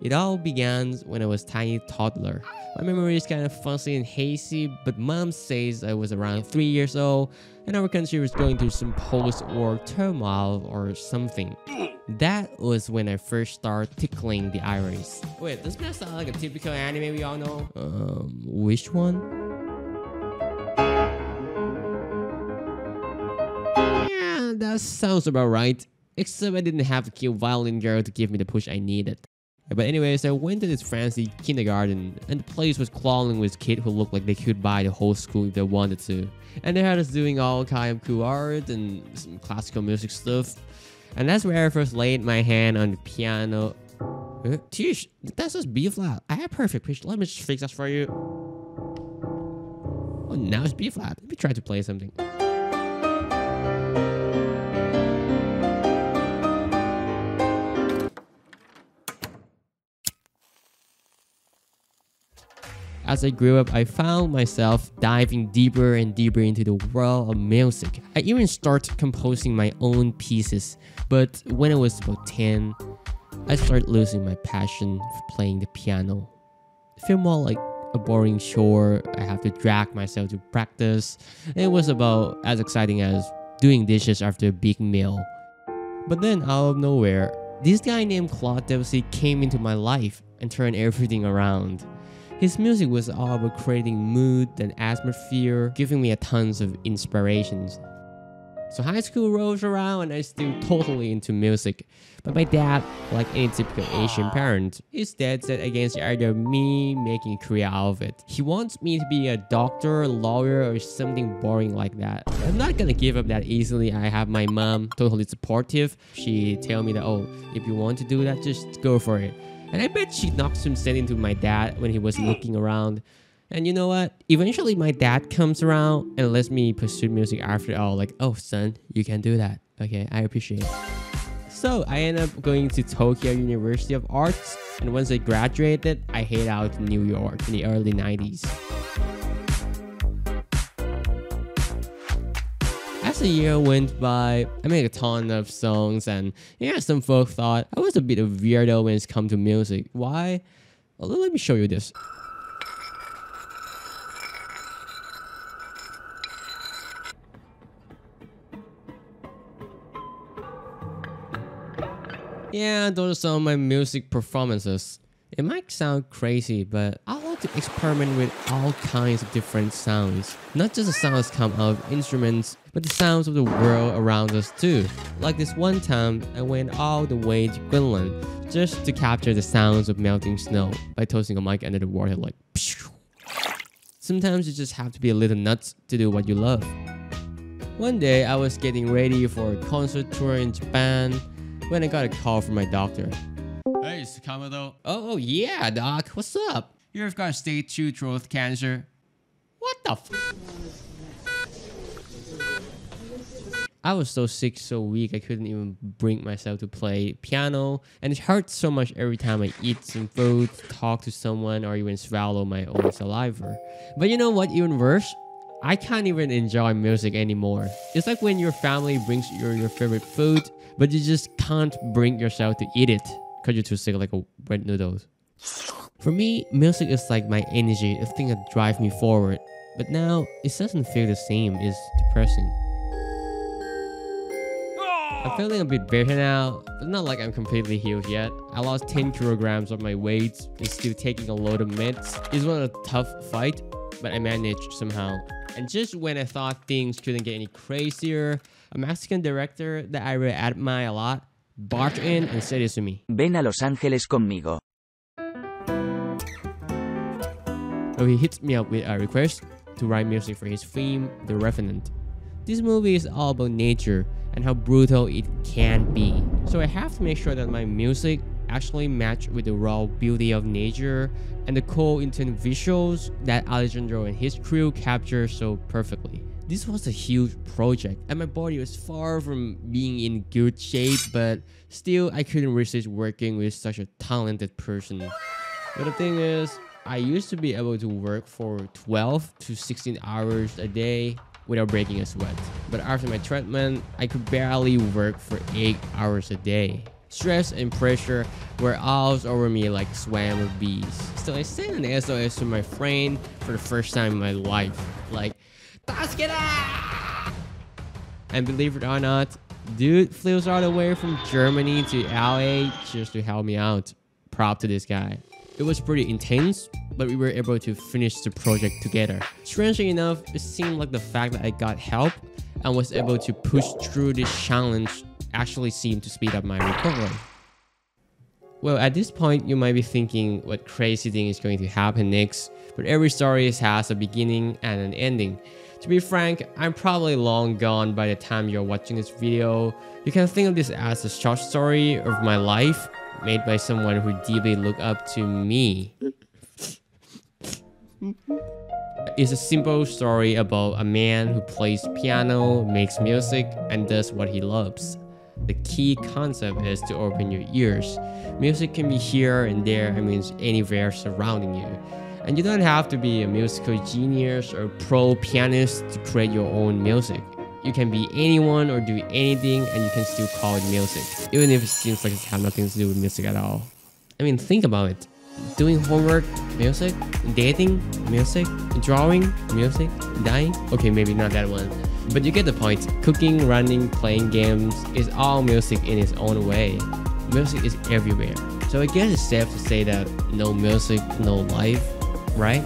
It all began when I was a tiny toddler. My memory is kind of fuzzy and hazy, but mom says I was around 3 years old and our country was going through some post-war turmoil or something. That was when I first started tickling the iris. Wait, doesn't that sound like a typical anime we all know? Which one? Yeah, that sounds about right. Except I didn't have the cute violin girl to give me the push I needed. But anyways, I went to this fancy kindergarten and the place was crawling with kids who looked like they could buy the whole school if they wanted to. And they had us doing all kind of cool art and some classical music stuff. And that's where I first laid my hand on the piano. Tish, that's just B flat. I have perfect pitch. Let me just fix that for you. Oh, now it's B flat. Let me try to play something. As I grew up, I found myself diving deeper and deeper into the world of music. I even started composing my own pieces. But when I was about 10, I started losing my passion for playing the piano. It felt more like a boring chore. I have to drag myself to practice. It was about as exciting as doing dishes after a big meal. But then out of nowhere, this guy named Claude Debussy came into my life and turned everything around. His music was all about creating mood and atmosphere, giving me a tons of inspirations. So high school rolls around and I'm still totally into music. But my dad, like any typical Asian parent, is dead set against the idea of me making a career out of it. He wants me to be a doctor, lawyer, or something boring like that. I'm not gonna give up that easily. I have my mom, totally supportive. She tell me that, oh, if you want to do that, just go for it. And I bet she knocked some sense into my dad when he was looking around. And you know what? Eventually my dad comes around and lets me pursue music after all. Like, oh son, you can do that. Okay, I appreciate it. So I ended up going to Tokyo University of Arts. And once I graduated, I headed out to New York in the early 90s. As the year went by, I made a ton of songs and yeah, some folk thought I was a bit of weirdo when it's come to music. Why? Well, let me show you this. Yeah, those are some of my music performances. It might sound crazy, but I like to experiment with all kinds of different sounds. Not just the sounds come out of instruments, but the sounds of the world around us too. Like this one time, I went all the way to Greenland just to capture the sounds of melting snow by tossing a mic under the water like pshh. Sometimes you just have to be a little nuts to do what you love. One day, I was getting ready for a concert tour in Japan when I got a call from my doctor. Hey, Sakamoto. Oh yeah, doc. What's up? You've got stage 2 throat cancer. What the f? I was so sick, so weak, I couldn't even bring myself to play piano. And it hurts so much every time I eat some food, talk to someone, or even swallow my own saliva. But you know what, even worse? I can't even enjoy music anymore. It's like when your family brings your favorite food, but you just can't bring yourself to eat it because you're too sick like a bread noodles. For me, music is like my energy, the thing that drives me forward. But now, it doesn't feel the same, it's depressing. I'm feeling a bit better now, but not like I'm completely healed yet. I lost 10 kilograms of my weight and still taking a load of meds. It was a tough fight, but I managed somehow. And just when I thought things couldn't get any crazier, a Mexican director that I really admire a lot barged in and said this to me. Ven a Los Ángeles conmigo. So he hits me up with a request to write music for his film, The Revenant. This movie is all about nature and how brutal it can be. So I have to make sure that my music actually match with the raw beauty of nature and the cool intent visuals that Alejandro and his crew capture so perfectly. This was a huge project and my body was far from being in good shape, but still I couldn't resist working with such a talented person. But the thing is, I used to be able to work for 12 to 16 hours a day without breaking a sweat. But after my treatment, I could barely work for 8 hours a day. Stress and pressure were all over me like swarm of bees. So I sent an SOS to my friend for the first time in my life. Like, and believe it or not, dude flew all the way from Germany to LA just to help me out. Proud to this guy. It was pretty intense, but we were able to finish the project together. Strangely enough, it seemed like the fact that I got help and was able to push through this challenge actually seemed to speed up my recovery. Well, at this point, you might be thinking what crazy thing is going to happen next, but every story has a beginning and an ending. To be frank, I'm probably long gone by the time you're watching this video. You can think of this as a short story of my life, made by someone who deeply looked up to me. It's a simple story about a man who plays piano, makes music, and does what he loves. The key concept is to open your ears. Music can be here and there, I mean anywhere surrounding you. And you don't have to be a musical genius or pro pianist to create your own music. You can be anyone or do anything and you can still call it music, even if it seems like it has nothing to do with music at all. I mean, think about it. Doing homework, music. Dating, music. Drawing, music. Dying, okay, maybe not that one. But you get the point. Cooking, running, playing games is all music in its own way. Music is everywhere. So I guess it's safe to say that no music, no life, right?